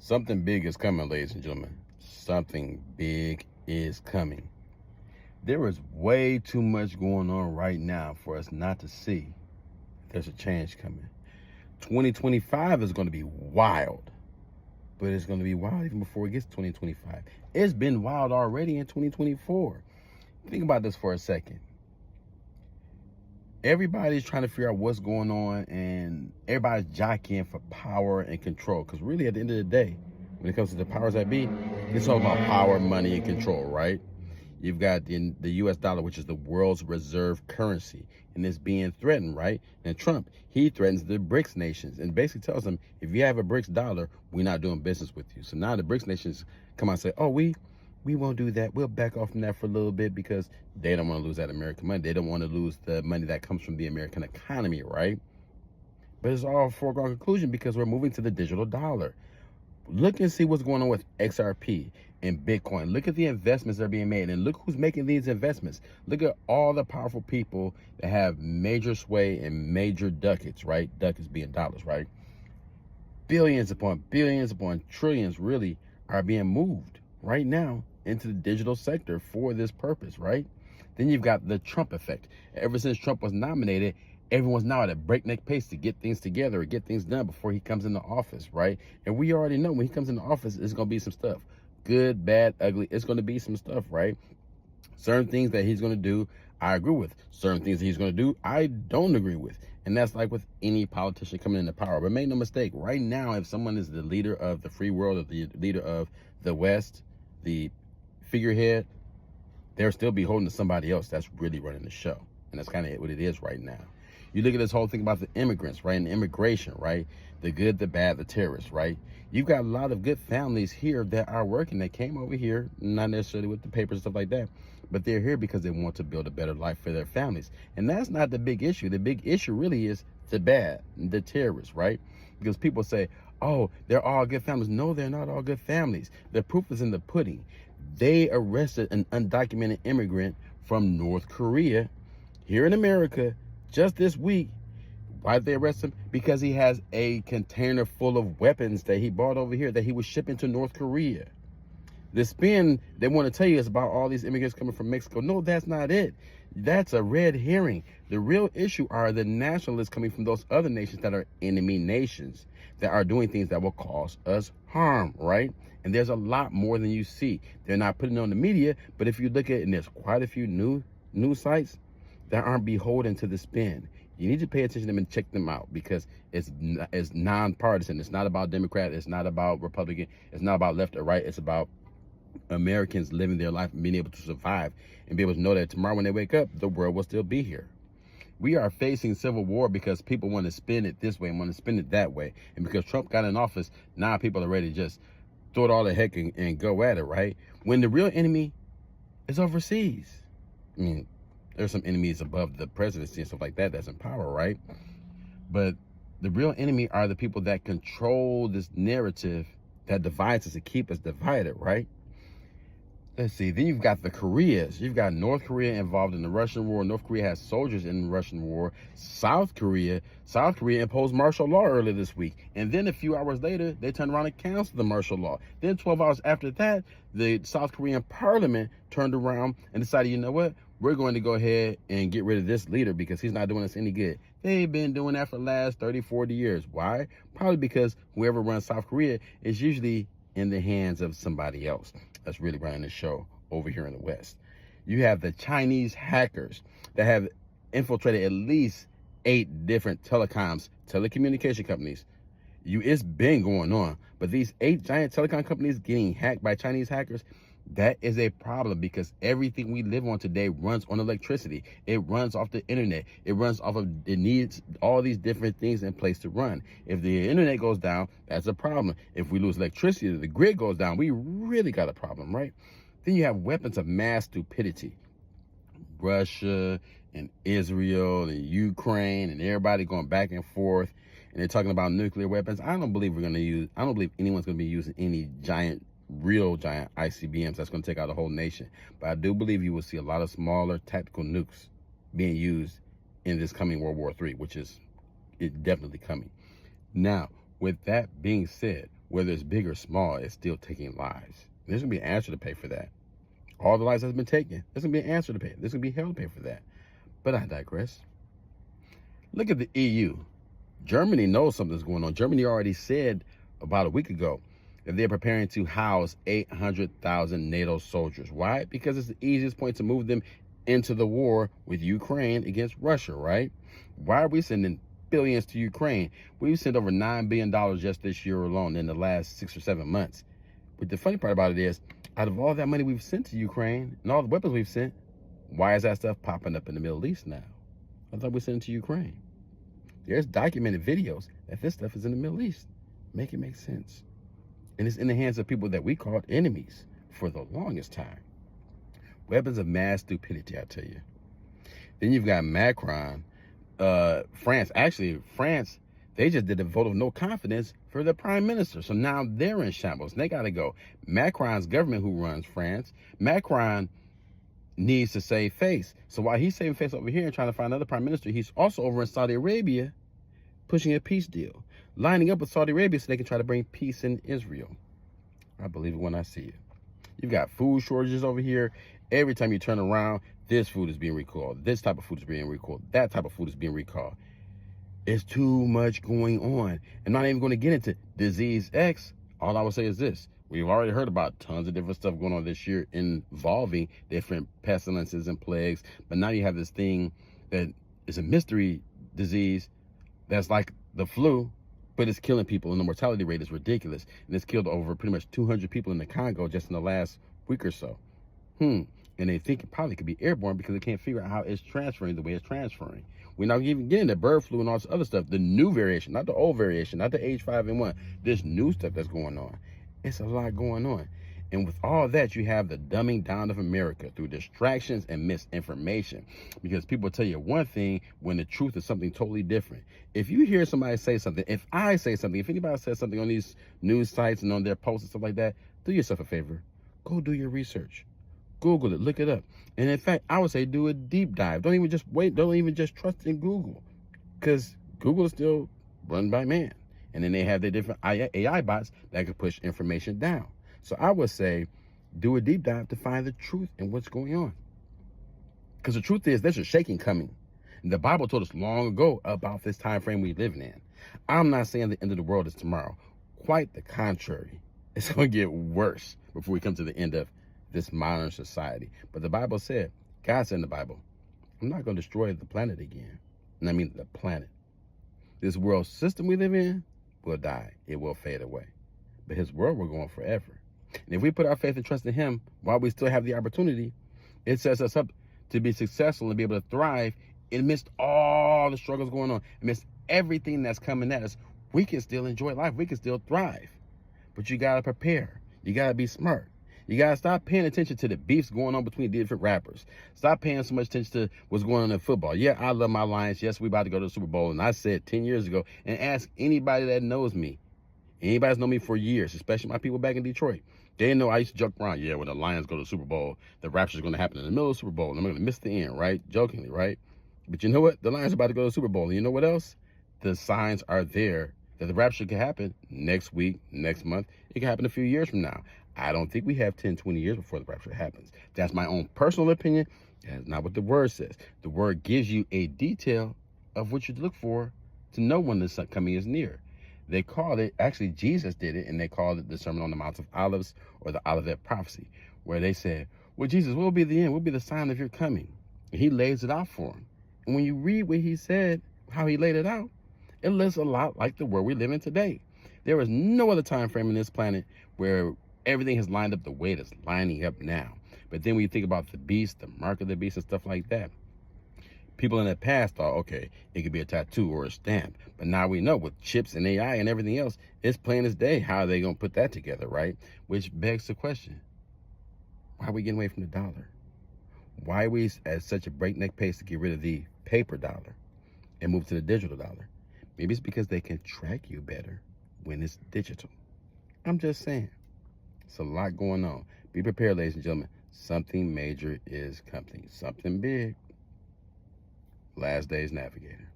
Something big is coming, ladies and gentlemen. Something big is coming. There is way too much going on right now for us not to see there's a change coming. 2025 is going to be wild, but it's going to be wild even before it gets to 2025. It's been wild already in 2024. Think about this for a second. Everybody's trying to figure out what's going on, and everybody's jockeying for power and control. Because really, at the end of the day, when it comes to the powers that be, it's all about power, money, and control, right? You've got the U.S. dollar, which is the world's reserve currency, and it's being threatened, right? And Trump, he threatens the BRICS nations and basically tells them, if you have a BRICS dollar, we're not doing business with you. So now the BRICS nations come out and say, oh, we won't do that. We'll back off from that for a little bit because they don't want to lose that American money. They don't want to lose the money that comes from the American economy, right? But it's all a foregone conclusion because we're moving to the digital dollar. Look and see what's going on with XRP and Bitcoin. Look at the investments that are being made, and look who's making these investments. Look at all the powerful people that have major sway and major ducats, right? Ducats being dollars, right? Billions upon trillions really are being moved right now into the digital sector for this purpose, right? Then you've got the Trump effect. Ever since Trump was nominated, everyone's now at a breakneck pace to get things together or get things done before he comes into office, right? And we already know when he comes into office, it's going to be some stuff. Good, bad, ugly. It's going to be some stuff, right? Certain things that he's going to do, I agree with. Certain things that he's going to do, I don't agree with. And that's like with any politician coming into power. But make no mistake, right now, if someone is the leader of the free world or the leader of the West, the figurehead, they'll still be holding to somebody else that's really running the show. And that's kind of what it is right now. You look at this whole thing about the immigrants, right? And immigration, right? The good, the bad, the terrorists, right? You've got a lot of good families here that are working. They came over here, not necessarily with the papers and stuff like that, but they're here because they want to build a better life for their families. And that's not the big issue. The big issue really is the bad, the terrorists, right? Because people say, oh, they're all good families. No, they're not all good families. The proof is in the pudding. They arrested an undocumented immigrant from North Korea here in America just this week. Why did they arrest him? Because he has a container full of weapons that he brought over here that he was shipping to North Korea. The spin they want to tell you is about all these immigrants coming from Mexico. No, that's not it. That's a red herring. The real issue are the nationalists coming from those other nations that are enemy nations that are doing things that will cause us harm, right? And there's a lot more than you see. They're not putting it on the media, but if you look at it, and there's quite a few news sites that aren't beholden to the spin. You need to pay attention to them and check them out because it's nonpartisan. It's not about Democrat. It's not about Republican. It's not about left or right. It's about Americans living their life and being able to survive and be able to know that tomorrow when they wake up, the world will still be here. We are facing civil war because people want to spin it this way and want to spin it that way. And because Trump got in office, now people are ready to just throw it all the heck and go at it, right? When the real enemy is overseas. I mean, there's some enemies above the presidency and stuff like that that's in power, right? But the real enemy are the people that control this narrative that divides us and keep us divided, right? Let's see. Then you've got the Koreas. You've got North Korea involved in the Russian war. North Korea has soldiers in the Russian war. South Korea imposed martial law earlier this week. And then a few hours later, they turned around and canceled the martial law. Then 12 hours after that, the South Korean parliament turned around and decided, you know what? We're going to go ahead and get rid of this leader because he's not doing us any good. They've been doing that for the last 30, 40 years. Why? Probably because whoever runs South Korea is usually in the hands of somebody else that's really running the show over here in the West. You have the Chinese hackers that have infiltrated at least 8 different telecommunication companies. It's been going on, but these 8 giant telecom companies getting hacked by Chinese hackers, that is a problem because everything we live on today runs on electricity. It runs off the internet. It needs all these different things in place to run. If the internet goes down, that's a problem. If we lose electricity, the grid goes down, we really got a problem, right? Then you have weapons of mass stupidity. Russia and Israel and Ukraine and everybody going back and forth. And they're talking about nuclear weapons. I don't believe anyone's going to be using any real giant ICBMs that's going to take out a whole nation. But I do believe you will see a lot of smaller tactical nukes being used in this coming World War III, which is definitely coming. Now, with that being said, whether it's big or small, it's still taking lives. There's going to be an answer to pay for that. All the lives that's been taken, there's going to be an answer to pay. There's going to be hell to pay for that. But I digress. Look at the EU. Germany knows something's going on. Germany already said about a week ago that they're preparing to house 800,000 NATO soldiers. Why? Because it's the easiest point to move them into the war with Ukraine against Russia, right? Why are we sending billions to Ukraine? We've sent over $9 billion just this year alone in the last 6 or 7 months. But the funny part about it is, out of all that money we've sent to Ukraine and all the weapons we've sent, why is that stuff popping up in the Middle East now? I thought we sent it to Ukraine. There's documented videos that this stuff is in the Middle East. Make it make sense. And it's in the hands of people that we called enemies for the longest time. Weapons of mass stupidity, I tell you. Then you've got Macron, France. Actually, France, they just did a vote of no confidence for the prime minister. So now they're in shambles. They got to go. Macron's government, who runs France, Macron needs to save face. So while he's saving face over here and trying to find another prime minister, he's also over in Saudi Arabia pushing a peace deal, lining up with Saudi Arabia so they can try to bring peace in Israel. I believe it when I see it. You've got food shortages over here. Every time you turn around, this food is being recalled. This type of food is being recalled. That type of food is being recalled. It's too much going on. I'm not even going to get into disease X. All I will say is this. We've already heard about tons of different stuff going on this year involving different pestilences and plagues. But now you have this thing that is a mystery disease that's like the flu, but it's killing people, and the mortality rate is ridiculous. And it's killed over pretty much 200 people in the Congo just in the last week or so. And they think it probably could be airborne because they can't figure out how it's transferring the way it's transferring. We're not even getting the bird flu and all this other stuff, the new variation, not the old variation, not the H5N1, this new stuff that's going on. It's a lot going on. And with all that, you have the dumbing down of America through distractions and misinformation. Because people tell you one thing when the truth is something totally different. If you hear somebody say something, if I say something, if anybody says something on these news sites and on their posts and stuff like that, do yourself a favor. Go do your research. Google it, look it up. And in fact, I would say do a deep dive. Don't even just wait. Don't even just trust in Google. Because Google is still run by man. And then they have their different AI bots that can push information down. So I would say do a deep dive to find the truth in what's going on. Because the truth is there's a shaking coming. And the Bible told us long ago about this time frame we live in. I'm not saying the end of the world is tomorrow. Quite the contrary. It's going to get worse before we come to the end of this modern society. But the Bible said, God said in the Bible, I'm not going to destroy the planet again. And I mean the planet. This world system we live in will die. It will fade away. But his word will go on forever. And if we put our faith and trust in him while we still have the opportunity, it sets us up to be successful and be able to thrive amidst all the struggles going on, amidst everything that's coming at us. We can still enjoy life. We can still thrive. But you got to prepare. You got to be smart. You got to stop paying attention to the beefs going on between different rappers. Stop paying so much attention to what's going on in football. Yeah, I love my Lions. Yes, we about to go to the Super Bowl. And I said 10 years ago, and ask anybody that knows me, anybody that's known me for years, especially my people back in Detroit, they know I used to joke around. Yeah, when the Lions go to the Super Bowl, the rapture's going to happen in the middle of the Super Bowl, and I'm going to miss the end, right? Jokingly, right? But you know what? The Lions are about to go to the Super Bowl. And you know what else? The signs are there that the rapture can happen next week, next month. It can happen a few years from now. I don't think we have 10, 20 years before the rapture happens. That's my own personal opinion. That's not what the word says. The word gives you a detail of what you look for to know when the coming is near. They called it, actually Jesus did it, and they called it the Sermon on the Mount of Olives, or the Olivet Prophecy, where they said, well, Jesus, what will be the end? What will be the sign of your coming? And he lays it out for them. And when you read what he said, how he laid it out, it looks a lot like the world we live in today. There is no other time frame in this planet where everything has lined up the way it's lining up now. But then when you think about the beast, the mark of the beast and stuff like that, people in the past thought, okay, it could be a tattoo or a stamp. But now we know with chips and AI and everything else, it's plain as day. How are they going to put that together, right? Which begs the question, why are we getting away from the dollar? Why are we at such a breakneck pace to get rid of the paper dollar and move to the digital dollar? Maybe it's because they can track you better when it's digital. I'm just saying. It's a lot going on. Be prepared, ladies and gentlemen. Something major is coming. Something big. Last Days Navigator.